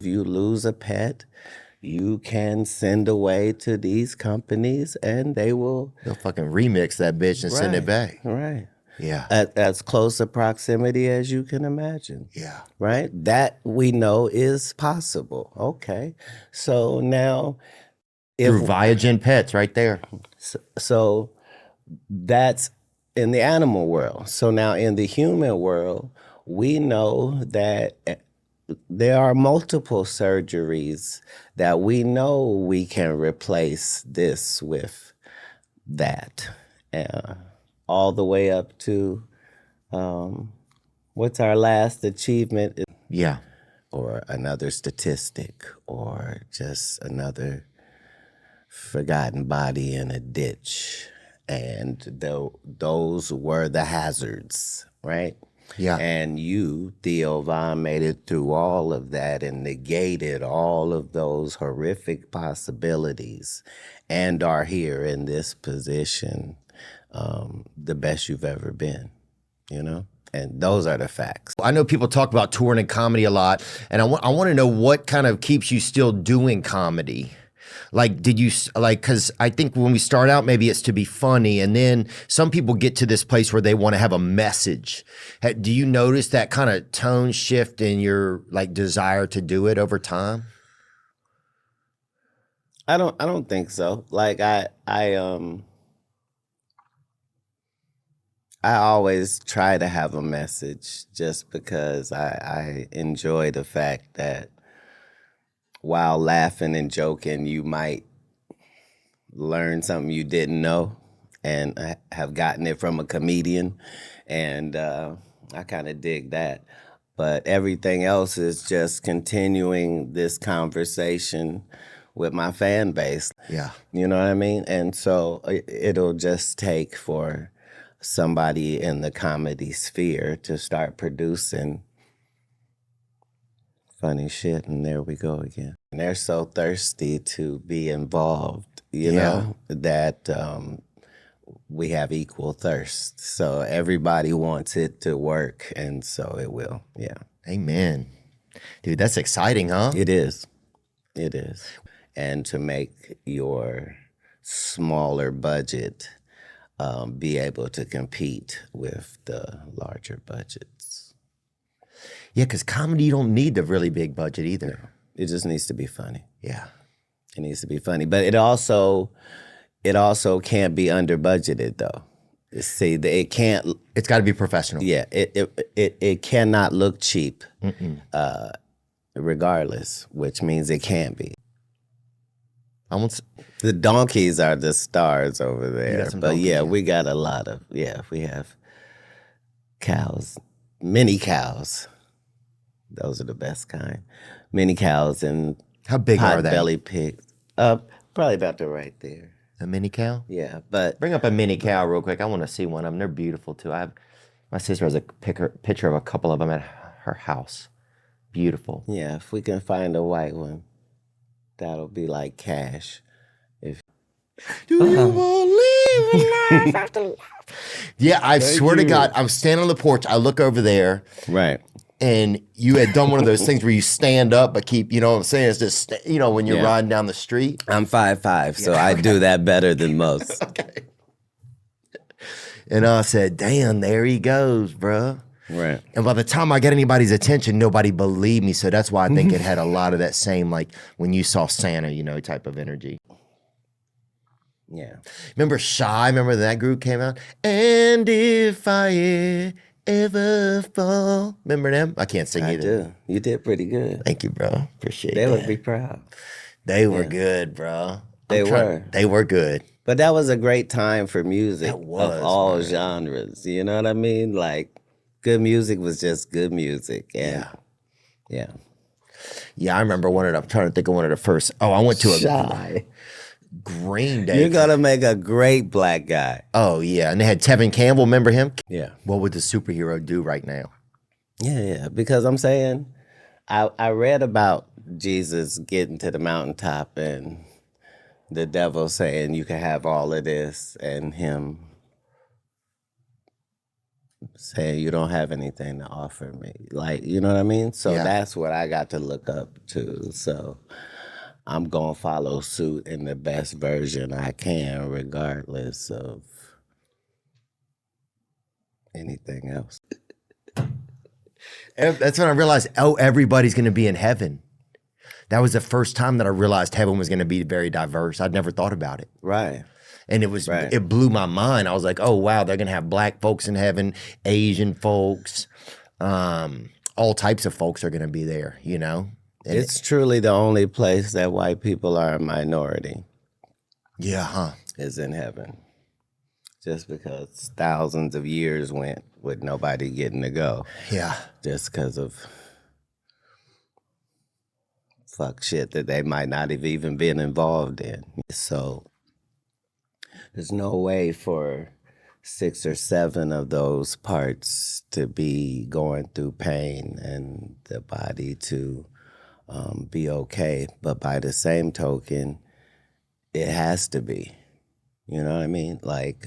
you lose a pet, you can send away to these companies and they'll fucking remix that bitch and send it back. Right. Yeah. At as close a proximity as you can imagine. Yeah. Right? That we know is possible. Okay. So now through Viagen Pets right there. So that's in the animal world. So now in the human world, we know that there are multiple surgeries that we know we can replace this with that. All the way up to what's our last achievement? Yeah. Or another statistic, or just another forgotten body in a ditch. And those were the hazards, right? Yeah. And you, Theo Von, made it through all of that and negated all of those horrific possibilities and are here in this position, the best you've ever been, you know? And those are the facts. I know people talk about touring and comedy a lot, and I want to know what kind of keeps you still doing comedy. Like, did you, like, because I think when we start out, maybe it's to be funny, and then some people get to this place where they want to have a message. Do you notice that kind of tone shift in your, like, desire to do it over time? I don't think so. Like, I always try to have a message just because I enjoy the fact that while laughing and joking, you might learn something you didn't know and have gotten it from a comedian. And I kind of dig that. But everything else is just continuing this conversation with my fan base. Yeah. You know what I mean? And so it'll just take for somebody in the comedy sphere to start producing funny shit, and there we go again. And they're so thirsty to be involved, you know, that we have equal thirst. So everybody wants it to work, and so it will, yeah. Amen. Dude, that's exciting, huh? It is. It is. And to make your smaller budget be able to compete with the larger budgets. Yeah, because comedy, you don't need the really big budget either. No, it just needs to be funny. Yeah. It needs to be funny. But it also can't be under budgeted though. See, it can't. It's got to be professional. Yeah, it cannot look cheap, regardless, which means it can't be. The donkeys are the stars over there. But donkeys, yeah, we got a lot of, we have cows, mini cows. Those are the best kind. Mini cows and how big are they? Belly pigs. Probably about the right there. A mini cow? Yeah, but bring up a mini cow real quick. I want to see one of them. They're beautiful too. My sister has a picture of a couple of them at her house. Beautiful. Yeah, if we can find a white one, that'll be like cash. Do you believe in life after life? Yeah, I swear to God, I'm standing on the porch. I look over there. Right. And you had done one of those things where you stand up but keep, you know what I'm saying? It's just, when you're riding down the street. I'm 5'5", so I do that better than most. Okay. And I said, damn, there he goes, bro. Right. And by the time I got anybody's attention, nobody believed me. So that's why I think it had a lot of that same, like when you saw Santa, type of energy. Yeah. Remember Shy? Remember that group came out? And if I ever fall. Remember them? I can't sing either. I do. You did pretty good. Thank you, bro. Appreciate it. They would be proud. They were good, bro. They were. They were good. But that was a great time for music. That was, of all genres. You know what I mean? Like, good music was just good music. And yeah. Yeah, I remember I'm trying to think of one of the first. Oh, I went to a Shy. Green Day. You're going to make a great black guy. Oh, yeah. And they had Tevin Campbell. Remember him? Yeah. What would the superhero do right now? Yeah. Because I'm saying, I read about Jesus getting to the mountaintop and the devil saying you can have all of this and him saying you don't have anything to offer me. Like, you know what I mean? So Yeah. that's what I got to look up to. So I'm going to follow suit in the best version I can, regardless of anything else. And that's when I realized, oh, everybody's going to be in heaven. That was the first time that I realized heaven was going to be very diverse. I'd never thought about it. Right. And it was, Right. it blew my mind. I was like, oh, wow, they're going to have black folks in heaven, Asian folks, all types of folks are going to be there, you know? And It's truly the only place that white people are a minority yeah, huh? is in heaven. Just because thousands of years went with nobody getting to go. Yeah. Just because of fuck shit that they might not have even been involved in. So there's no way for 6 or 7 of those parts to be going through pain and the body to be okay. But by the same token, it has to be. You know what I mean? Like,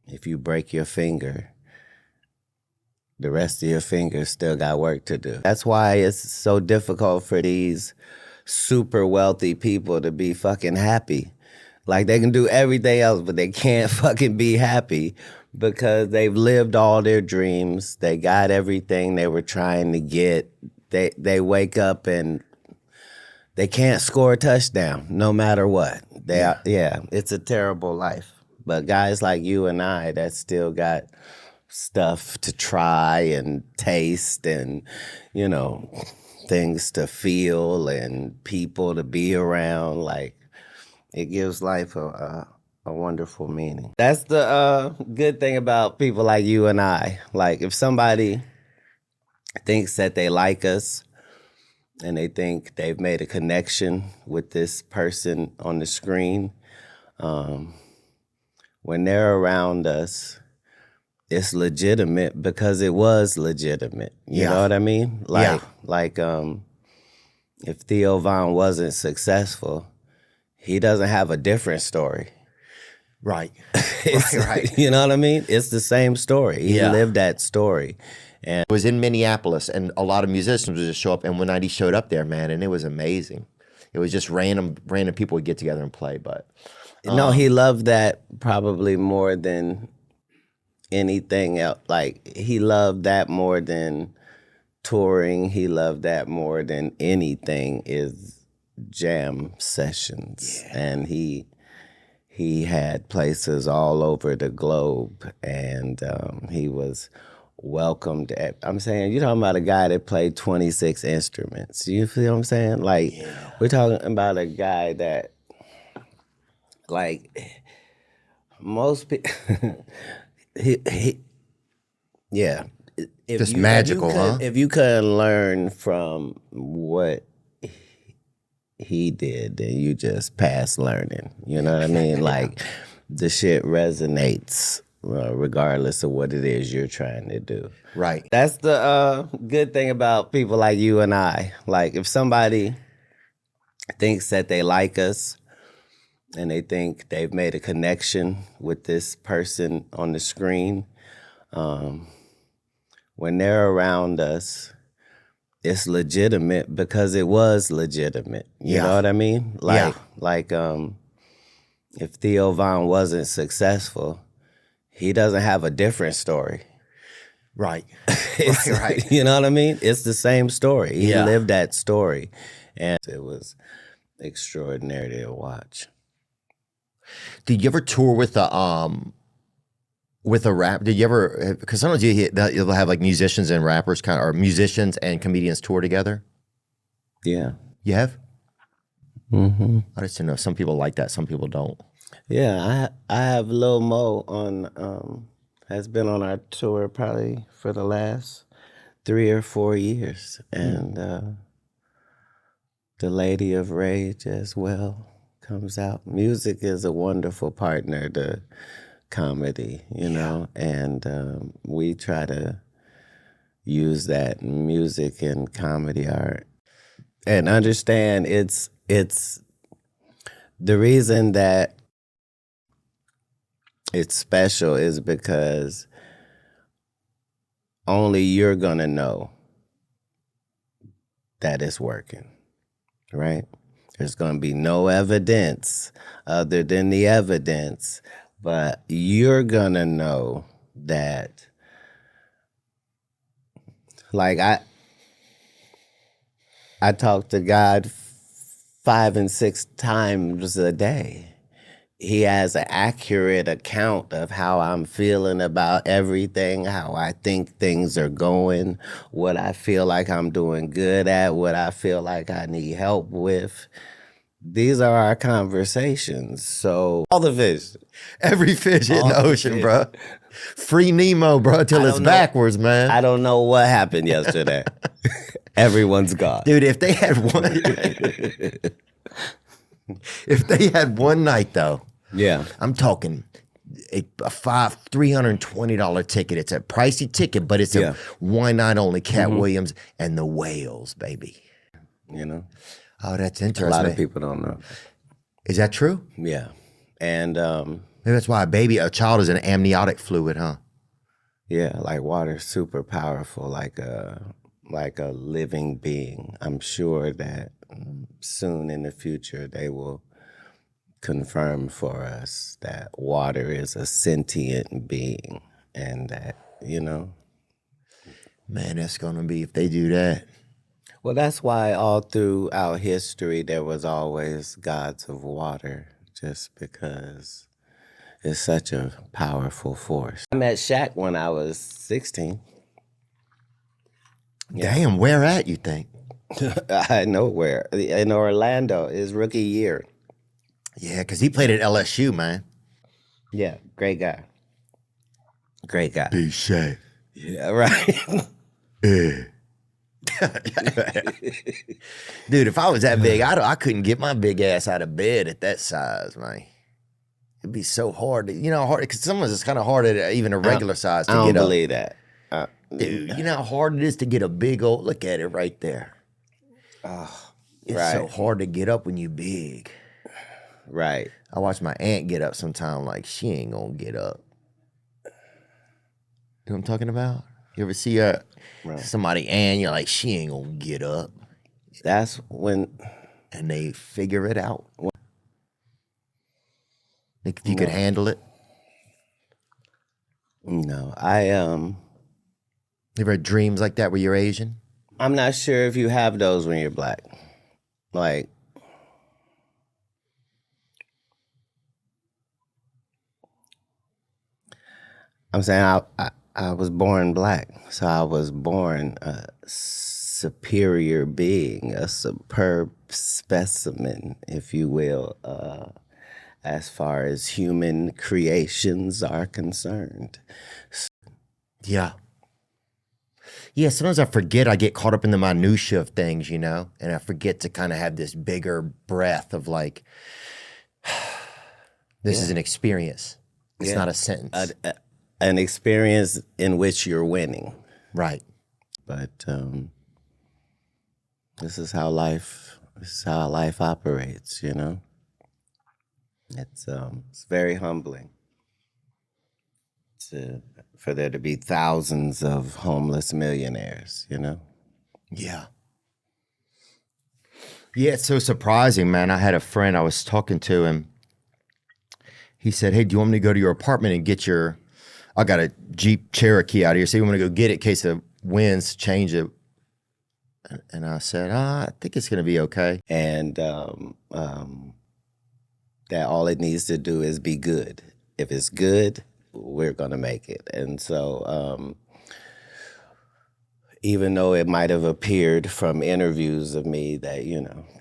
if you break your finger, the rest of your fingers still got work to do. That's why it's so difficult for these super wealthy people to be fucking happy. Like, they can do everything else, but they can't fucking be happy because they've lived all their dreams. They got everything they were trying to get. They wake up and they can't score a touchdown no matter what. It's a terrible life. But guys like you and I that still got stuff to try and taste and, you know, things to feel and people to be around, like, it gives life a wonderful meaning. That's the good thing about people like you and I. Like, if somebody thinks that they like us and they think they've made a connection with this person on the screen, when they're around us, it's legitimate because it was legitimate. You know what I mean? Like, if Theo Von wasn't successful, he doesn't have a different story. Right. Right. You know what I mean? It's the same story. He lived that story. And I was in Minneapolis, and a lot of musicians would just show up. And one night he showed up there, man, and it was amazing. It was just random people would get together and play. But no, he loved that probably more than anything else. Like, he loved that more than touring. He loved that more than anything is jam sessions. And he had places all over the globe, and he was welcomed at, I'm saying, you're talking about a guy that played 26 instruments. You feel what I'm saying? Like, we're talking about a guy that, like, most people, yeah. just magical, huh? If you couldn't learn from what he did, then you just pass learning. You know what I mean? Like, the shit resonates regardless of what it is you're trying to do. Right. That's the good thing about people like you and I. Like, if somebody thinks that they like us and they think they've made a connection with this person on the screen, when they're around us, it's legitimate because it was legitimate. You know what I mean? Like, if Theo Von wasn't successful, he doesn't have a different story. Right. Right. You know what I mean? It's the same story. He lived that story, and it was extraordinary to watch. Did you ever tour with a rap? Did you ever? Because sometimes you'll have like musicians and rappers or musicians and comedians tour together. Yeah. You have? Mm-hmm. I just didn't know. Some people like that. Some people don't. Yeah, I have Lil Mo on has been on our tour probably for the last 3 or 4 years, and the Lady of Rage as well comes out. Music is a wonderful partner to comedy, you know, and we try to use that music and comedy art, and understand it's the reason that it's special is because only you're gonna know that it's working, right? There's gonna be no evidence other than the evidence, but you're gonna know that, like I talk to God 5 and 6 times a day. He has an accurate account of how I'm feeling about everything, how I think things are going, what I feel like I'm doing good at, what I feel like I need help with. These are our conversations. So all the fish, Every fish in all the the ocean, fish. bro. Free Nemo, bro, till I it's don't know. backwards, man. I don't know what happened yesterday. Everyone's gone. Dude, if they had one, if they had one night though, Yeah. I'm talking a $320 ticket. It's a pricey ticket, but it's Yeah. a one night only. Katt Williams and the Whales, baby. You know, Oh, that's a interesting. lot of people don't know. Is that true? Yeah. And Maybe that's why a child is an amniotic fluid, huh? yeah, like water's super powerful, like a living being. I'm sure that soon in the future they will confirm for us that water is a sentient being, and that, you know. Man, that's gonna be if they do that. Well, that's why all throughout history there was always gods of water, just because it's such a powerful force. I met Shaq when I was 16. Yeah. Damn, where at, you think? I know where. In Orlando, his rookie year. Yeah, because he played at LSU, man. Yeah, great guy. Great guy. Big Shaq. Yeah, right. Yeah. Dude, if I was that big, I couldn't get my big ass out of bed at that size, man. It'd be so hard, hard because sometimes it's kind of hard at even a regular size to I don't get up. believe that. Dude, you know how hard it is to get a big old, look at it right there. It's so right. hard to get up when you big. Right. I watch my aunt get up sometime like she ain't gonna get up. You know what I'm talking about? You ever see somebody and you're like, she ain't gonna get up. That's when. And they figure it out. Like if you could handle it. No, You ever had dreams like that where you're Asian? I'm not sure if you have those when you're black. Like, I'm saying I was born black, so I was born a superior being, a superb specimen, if you will, as far as human creations are concerned. Yeah. Yeah, sometimes I forget. I get caught up in the minutia of things, and I forget to kind of have this bigger breath of like, this is an experience. It's not a sentence. An experience in which you're winning. Right. But this is how life operates, It's very humbling for there to be thousands of homeless millionaires, Yeah. Yeah, it's so surprising, man. I had a friend, I was talking to him. He said, hey, do you want me to go to your apartment and get I got a Jeep Cherokee out here. So you want me to go get it in case the winds change it? And I said, I think it's going to be okay. And that all it needs to do is be good. If it's good, we're going to make it. And so even though it might have appeared from interviews of me that,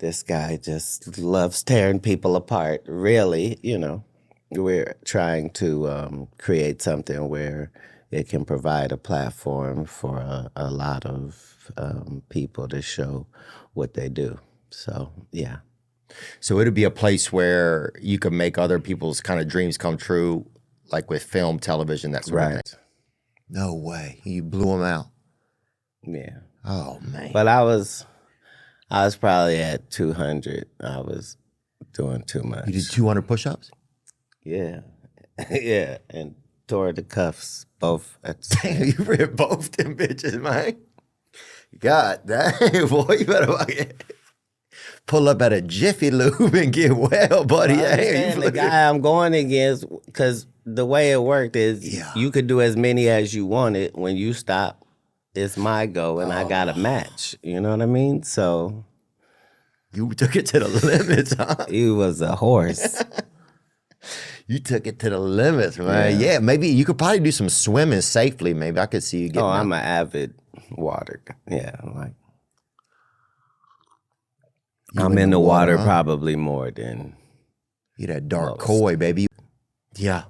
this guy just loves tearing people apart, really, we're trying to create something where it can provide a platform for a lot of people to show what they do. So, yeah. So it'd be a place where you could make other people's kind of dreams come true, like with film, television, that sort of thing. No way. You blew them out. Yeah. Oh, man. But I was probably at 200. I was doing too much. You did 200 push-ups? Yeah. Yeah. And tore the cuffs both at the Damn, you ripped both them bitches, man. God dang, boy, you better fucking pull up at a Jiffy Lube and get well, buddy. I Hey, understand the guy I'm going against, because the way it worked is you could do as many as you wanted. When you stop, it's my go, and I got a match. You know what I mean? So you took it to the limits, huh? he was a horse. You took it to the limits, man. Yeah, maybe you could probably do some swimming safely. Maybe I could see you getting. Oh, I'm an avid water. Yeah, like I'm in the water huh? probably more than You that dark most. koi, baby. Yeah.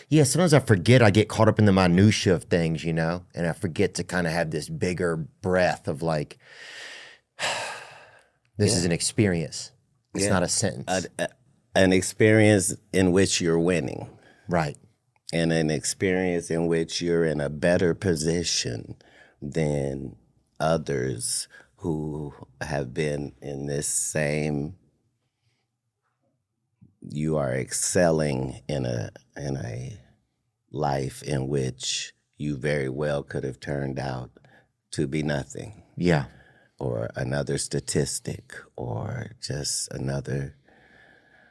Yeah, sometimes I forget. I get caught up in the minutia of things, you know, and I forget to kind of have this bigger breath of like, this is an experience. It's not a sentence. An experience in which you're winning, Right. and an experience in which you're in a better position than others who have been in this same. You are excelling in a life in which you very well could have turned out to be nothing, Yeah. or another statistic, or just another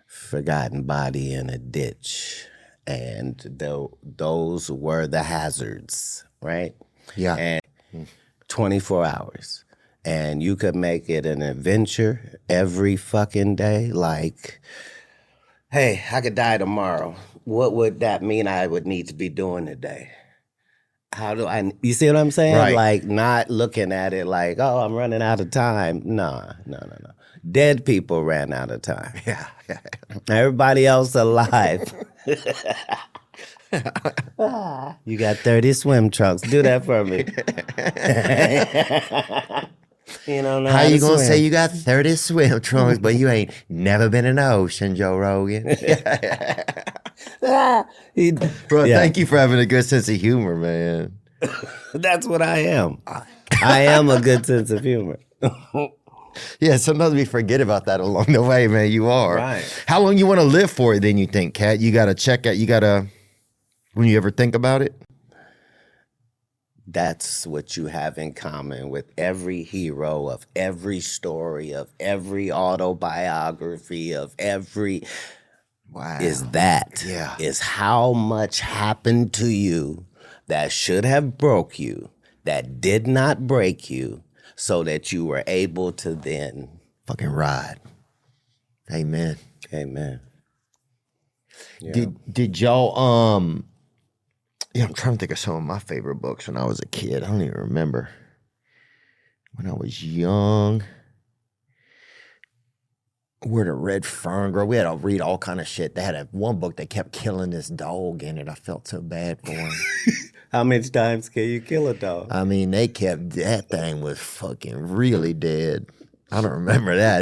forgotten body in a ditch. And those were the hazards, right? Yeah. And 24 hours. And you could make it an adventure every fucking day. Like, hey, I could die tomorrow. What would that mean I would need to be doing today? How do I, you see what I'm saying? Right. Like, not looking at it like, oh, I'm running out of time. No. Dead people ran out of time. Yeah. Everybody else alive. You got 30 swim trunks. Do that for me. You don't know How you gonna swim. say you got 30 swim trunks, but you ain't never been in the ocean, Joe Rogan? Bro, thank you for having a good sense of humor, man. That's what I am. I am a good sense of humor. Yeah, sometimes we forget about that along the way, man. You are. Right. How long you want to live for then, you think, Katt? You got to check out, when you ever think about it? That's what you have in common with every hero of every story, of every autobiography, of every... Wow. Is that. Yeah. Is how much happened to you that should have broke you, that did not break you, so that you were able to then... Fucking ride. Amen. Amen. Yeah. Did y'all, yeah, I'm trying to think of some of my favorite books when I was a kid. I don't even remember. When I was young... Where the Red Fern Girl. We had to read all kind of shit. They had one book that kept killing this dog in it. I felt so bad for him. How many times can you kill a dog? I mean, that thing was fucking really dead. I don't remember that.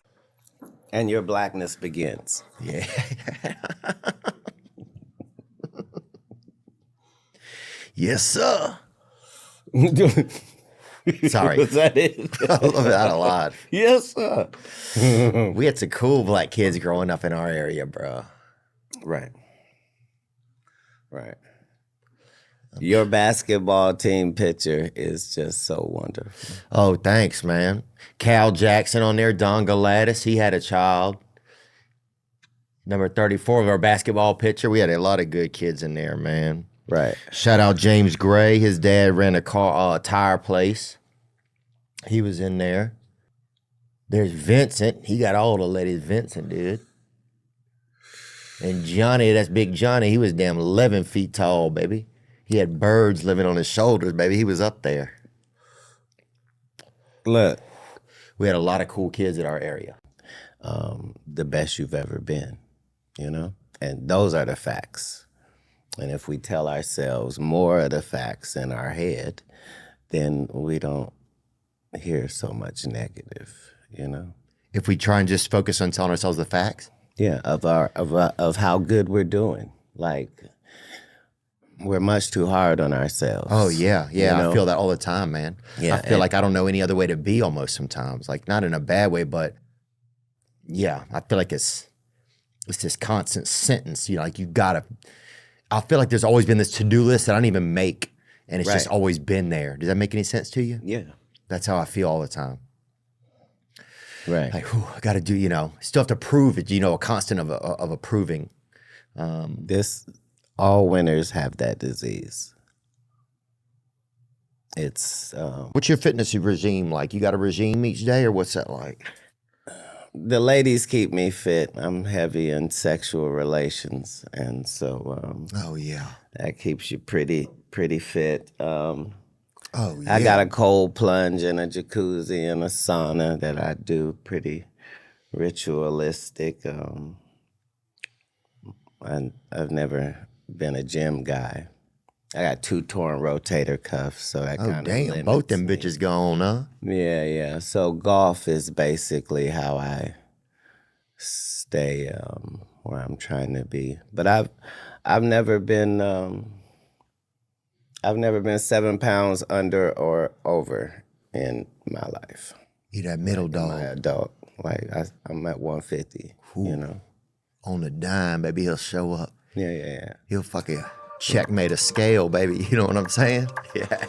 And your blackness begins. Yeah. Yes, sir. Sorry. Was that it? I love that a lot. Yes, sir. We had some cool black kids growing up in our area, bro. Right. Your basketball team picture is just so wonderful. Oh, thanks, man. Cal Jackson on there, Don Galadis, he had a child. Number 34 of our basketball picture. We had a lot of good kids in there, man. Right. Shout out James Gray. His dad ran a tire place. He was in there. There's Vincent. He got all the ladies. Vincent, dude. And Johnny, that's Big Johnny. He was damn 11 feet tall, baby. He had birds living on his shoulders, baby. He was up there. Look. We had a lot of cool kids in our area. The best you've ever been, you know? And those are the facts. And if we tell ourselves more of the facts in our head, then we don't hear so much negative, you know? If we try and just focus on telling ourselves the facts? Yeah, of how good we're doing. Like, we're much too hard on ourselves. Oh, yeah. Yeah, You know? I feel that all the time, man. Yeah, I feel like I don't know any other way to be almost sometimes. Like, not in a bad way, but yeah, I feel like it's this constant sentence. You know, like you gotta... I feel like there's always been this to-do list that I don't even make, and it's just Right. always been there. Does that make any sense to you? Yeah. That's how I feel all the time. Right. Like, whew, I got to do, still have to prove it, a constant of approving. All winners have that disease. It's What's your fitness regime like? You got a regime each day, or what's that like? the ladies keep me fit. I'm heavy in sexual relations, and so Oh yeah. that keeps you pretty fit. Oh yeah. I got a cold plunge and a jacuzzi and a sauna that I do pretty ritualistic. I've never been a gym guy. I got 2 torn rotator cuffs, so that Oh kind of damn, both them me. bitches gone, huh? Yeah. So golf is basically how I stay where I'm trying to be. But I've never been 7 pounds under or over in my life. You that middle In my dog adult, like I'm at 150. You know. on the dime, baby. He'll show up. Yeah. He'll fucking checkmate a scale, baby. You know what I'm saying? Yeah.